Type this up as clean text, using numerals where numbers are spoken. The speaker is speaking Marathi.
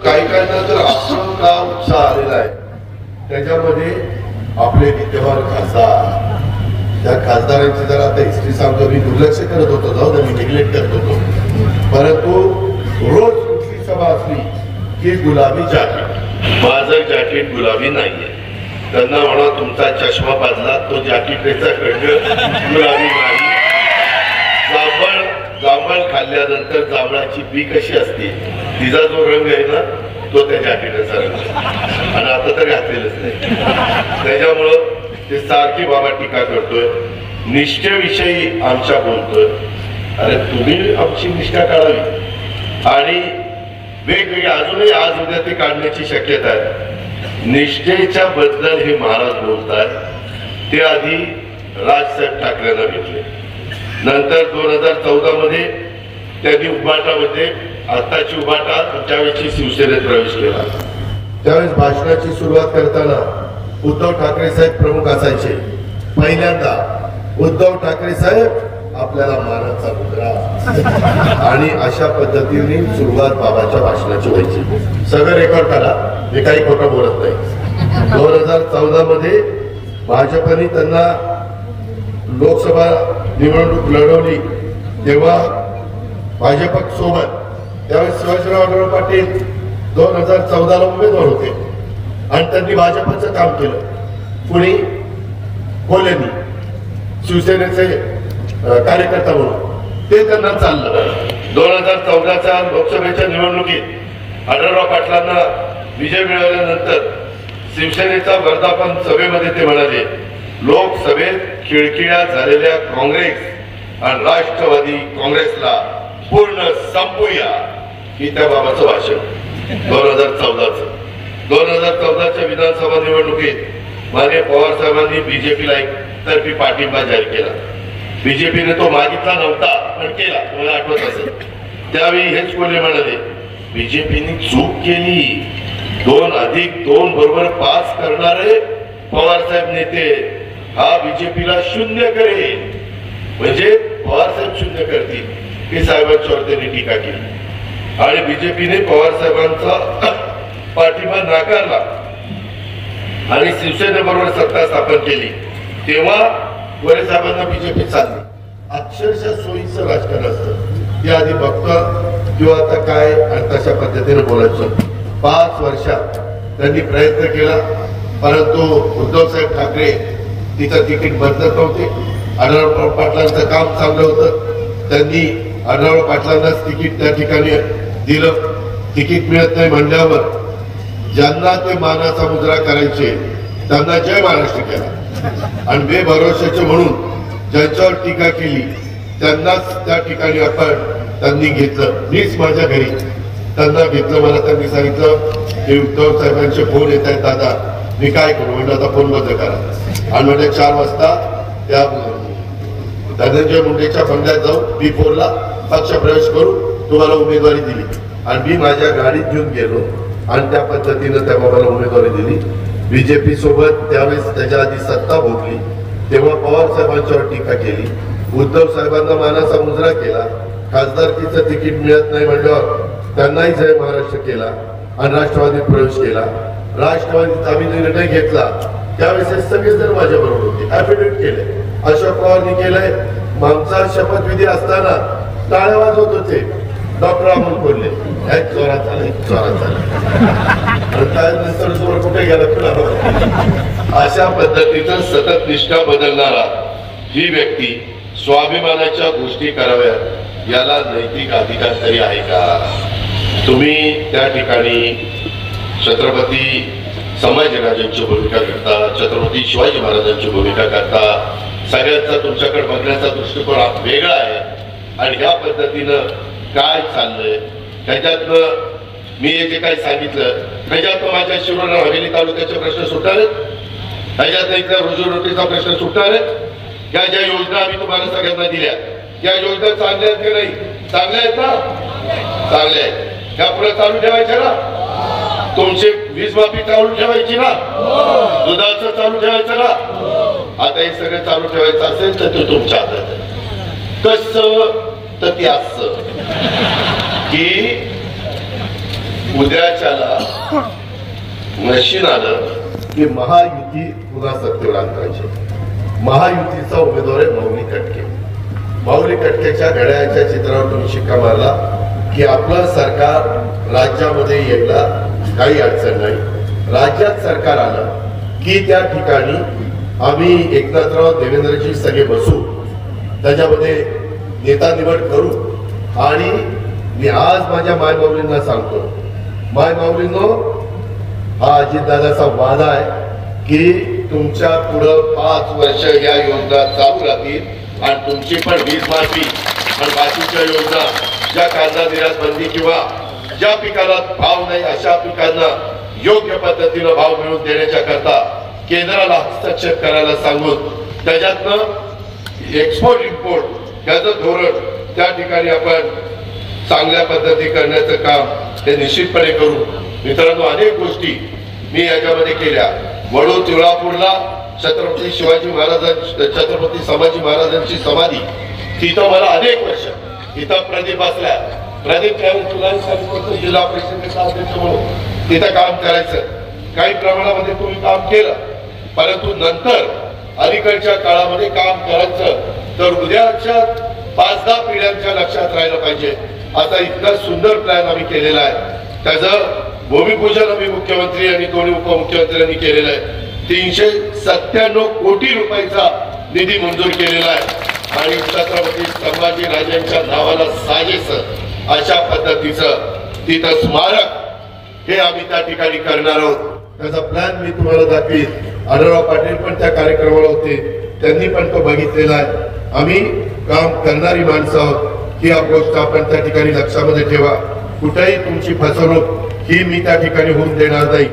काही काहींना तर असं का उत्साह आलेला आहे, त्याच्यामध्ये आपले विद्यमान खासदार, त्या खासदारांची जर आता हिस्ट्री सांगतो, मी दुर्लक्ष करत होतो, जाऊ दे, मी निग्लेक्ट करत होतो, परंतु रोज कुठली सभा असली की गुलाबी जॅकेट, माझं जॅकेट गुलाबी नाहीये, त्यांना म्हणा तुमचा चष्मा बदला, तो जॅकेटचा रंग गुलाबी नाही. जांभळ खाल्ल्यानंतर जांभळाची बी कशी असते, तिचा जो रंग आहे ना तो त्या जॅकेटचा रंग, आणि आता तर घातलेलंच नाही. त्याच्यामुळं ते सारखी बाबा टीका करतोय, निष्ठेविषयी आमच्या बोलतोय. अरे तुम्ही आमची निष्ठा काढावी, आणि वेगवेगळे अजूनही आज उद्या ते काढण्याची शक्यता आहे. निष्ठेच्या बद्दल हे महाराज बोलतात, ते आधी राजसाहेब ठाकरेंना भेटले, नंतर 2014 मध्ये त्यांनी उभाटामध्ये, आताची उभाटा त्यावेळेची शिवसेनेत प्रवेश केला. त्यावेळेस भाषणाची सुरुवात करताना उद्धव ठाकरे साहेब प्रमुख असायचे. पहिल्यांदा उद्धव ठाकरे साहेब आपल्याला मानाचा मुद्रा, आणि अशा पद्धतीने सुरुवात बाबाच्या भाषणाची व्हायची. सगळं रेकॉर्ड करा, मी काही खोटं बोलत नाही. 2014 मध्ये भाजपने त्यांना लोकसभा निवडणूक लढवली, तेव्हा भाजप सोबत त्यावेळेस शिवाजीराव आढळराव पाटील 2014ला उमेदवार होते, आणि त्यांनी भाजपचं काम केलं. कुणी? कोल्हेंनी, शिवसेनेचे कार्यकर्ता म्हणून ते त्यांना चाललं. 2014च्या लोकसभेच्या निवडणुकीत आढळराव पाटलांना विजय मिळाल्यानंतर शिवसेनेचा वर्धापन सभेमध्ये ते म्हणाले, लोकसभेत खिळखिळ्या झालेल्या काँग्रेस आणि राष्ट्रवादी काँग्रेसला पूर्ण संपवूया. ही त्या बाबाचं भाषण 2014च्या विधानसभा निवडणुकीत माननीय पवार साहेबांनी बीजेपीला एकतर्फी पाठिंबा जाहीर केला. बीजेपीने तो मागितला नव्हता, पण केला, तुम्हाला आठवत असेल. त्यावेळी हेच कोल्हे म्हणाले, बीजेपीने चूक केली, 2+2 बरोबर 5 करणारे पवार साहेब नेते हा बीजेपीला शून्य करेल. म्हणजे पवार साहेब शून्य करतील, ही साहेबांच्यावर त्यांनी टीका केली, आणि बीजेपीने पवार साहेबांचा पाठिंबा नाकारला आणि शिवसेनेबरोबर सत्ता स्थापन केली. तेव्हा गोरे साहेबांना बीजेपी चालली. अक्षरशः सोयीचं राजकारण असतं, ते आधी बघतं किंवा आता काय, आणि तशा पद्धतीने बोलायचं. 5 वर्षात त्यांनी प्रयत्न केला, परंतु उद्धव साहेब ठाकरे तिचं तिकीट बदलत नव्हते. आढळराव पाटलांचं काम चांगलं होतं, त्यांनी आढळराव पाटलांनाच तिकीट त्या ठिकाणी दिलं. तिकीट मिळत नाही म्हणल्यावर ज्यांना ते मानाचा मुजरा करायचे त्यांना जय महाराष्ट्र केला, आणि बेभरोशाचे म्हणून ज्यांच्यावर टीका केली त्यांनाच त्या ठिकाणी त्यांनी घेतलं. मीच माझ्या घरी त्यांना घेतलं. मला त्यांनी सांगितलं की उद्धव साहेबांचे फोन येत आहेत दादा, मी काय करू? म्हणजे आता फोन बंद करा, आणि म्हणजे 4 वाजता त्या धनंजय मुंडेच्या बंगल्यात जाऊ, B4ला पक्ष प्रवेश करू, तुम्हाला उमेदवारी दिली. आणि मी माझ्या गाडीत घेऊन गेलो, आणि त्या पद्धतीनं त्या बाबाला उमेदवारी दिली. बीजेपी सोबत त्यावेळेस त्याच्या आधी सत्ता भोगली, तेव्हा पवार साहेबांच्यावर टीका केली, उद्धव साहेबांना मानाचा मुजरा केला, खासदारकीचं तिकीट मिळत नाही म्हणल्यावर त्यांनाही जय महाराष्ट्र केला, आणि राष्ट्रवादीत प्रवेश केला. राष्ट्रवादीत आम्ही निर्णय घेतला, त्यावेळेस सगळेजण माझ्या बरोबर होते, ऍफिडेव्हिट केले, अशोक पवारनी केलंय. आमचा शपथविधी असताना टाळ्या वाजवत होते डॉक्टर अमोल कोल्हे, जोरात झाले, जोरात झाले, त्यानंतर जोर कुठे गेला तुला. अशा पद्धतीचं सतत निष्ठा बदलणारा ही व्यक्ती स्वाभिमानाच्या गोष्टी कराव्यात, याला नैतिक अधिकार तरी आहे का? तुम्ही त्या ठिकाणी छत्रपती संभाजीराजांची भूमिका करता, छत्रपती शिवाजी महाराजांची भूमिका करता, सगळ्यांचा तुमच्याकडे बघण्याचा दृष्टिकोन वेगळा आहे, आणि ह्या पद्धतीनं काय चाललंय त्याच्यातनं मी जे काही सांगितलं त्याच्यातनं माझ्या शिरोळ हवेली तालुक्याचे प्रश्न सुटणार आहेत, त्याच्यातनं इथल्या रोजीरोटीचा प्रश्न सुटणार आहे. या ज्या योजना आम्ही तुम्हाला सगळ्यांना दिल्या, या योजना चांगल्या आहेत की नाही? चांगल्या आहेत ना? चांगल्या आहेत. त्या पुढे चालू ठेवायच्या ना? तुमचे वीज माफी चालू ठेवायची ना? दुधाचं चालू ठेवायचं ना? आता हे सगळं चालू ठेवायचं असेल तर ते तुमच्या हातात आहे. कसं? तर ते असं की उद्याच्याला मशीन आलं की महायुती पुन्हा सत्तेवर आणायची. महायुतीचा उमेदवार आहे माऊली कटके. माऊली कटकेच्या घड्याळाच्या चित्रावर तुम्ही शिक्का मारला की आपलं सरकार राज्यामध्ये यायला काही अडचण नाही. राज्यात सरकार आलं की त्या ठिकाणी आम्ही एकनाथराव देवेंद्रजी सगळे बसू, त्याच्यामध्ये नेता निवड करू. आणि मी आज माझ्या मायमाऊलींना सांगतो, मायमाऊलींनो, हा अजितदादाचा वादा आहे की तुमच्या पुढं 5 वर्ष या योजना चालू राहतील आणि तुमची पण वीज माफी आणि बाकीच्या योजना, ज्या कांदा निर्यात बंदी किंवा ज्या पिकाला भाव नाही अशा पिकांना योग्य पद्धतीनं भाव मिळवून देण्याच्या करता केंद्राला हस्तक्षेप करायला सांगून त्याच्यातनं एक्सपोर्ट इम्पोर्ट याचं धोरण त्या ठिकाणी आपण चांगल्या पद्धती करण्याचं काम हे निश्चितपणे करू. मित्रांनो, अनेक गोष्टी मी याच्यामध्ये केल्या. वडूर तुळापूरला छत्रपती शिवाजी महाराजांची, छत्रपती संभाजी महाराजांची समाधी, तिथं मला अनेक वर्ष इथं प्रदीप असल्या, प्रदीप तुला जिल्हा परिषदेचा अध्यक्ष म्हणून तिथं काम करायचं. काही प्रमाणामध्ये तुम्ही काम केलं, परंतु नंतर अलीकडच्या काळामध्ये काम करायचं तर उद्याच्या 5-10 पिढ्यांच्या लक्षात राहिलं पाहिजे. आता इतका सुंदर प्लॅन आम्ही केलेला आहे. त्याचं भूमिपूजन आम्ही मुख्यमंत्री आणि दोन्ही उपमुख्यमंत्र्यांनी केलेलं आहे. 397 कोटी रुपयाचा निधी मंजूर केलेला आहे आणि छत्रपती संभाजी राजांच्या नावाला साजेस अशा पद्धतीचं तिथं स्मारक हे आम्ही त्या ठिकाणी करणार आहोत. त्याचा प्लॅन मी तुम्हाला दाखवीन. आढळराव पाटील पण त्या कार्यक्रमाला होते, त्यांनी पण तो बघितलेला आहे. आम्ही काम करणारी माणसं आहोत ही गोष्ट आपण त्या ठिकाणी लक्षामध्ये ठेवा. कुठेही तुमची फसवणूक ही मी त्या ठिकाणी होऊन देणार नाही.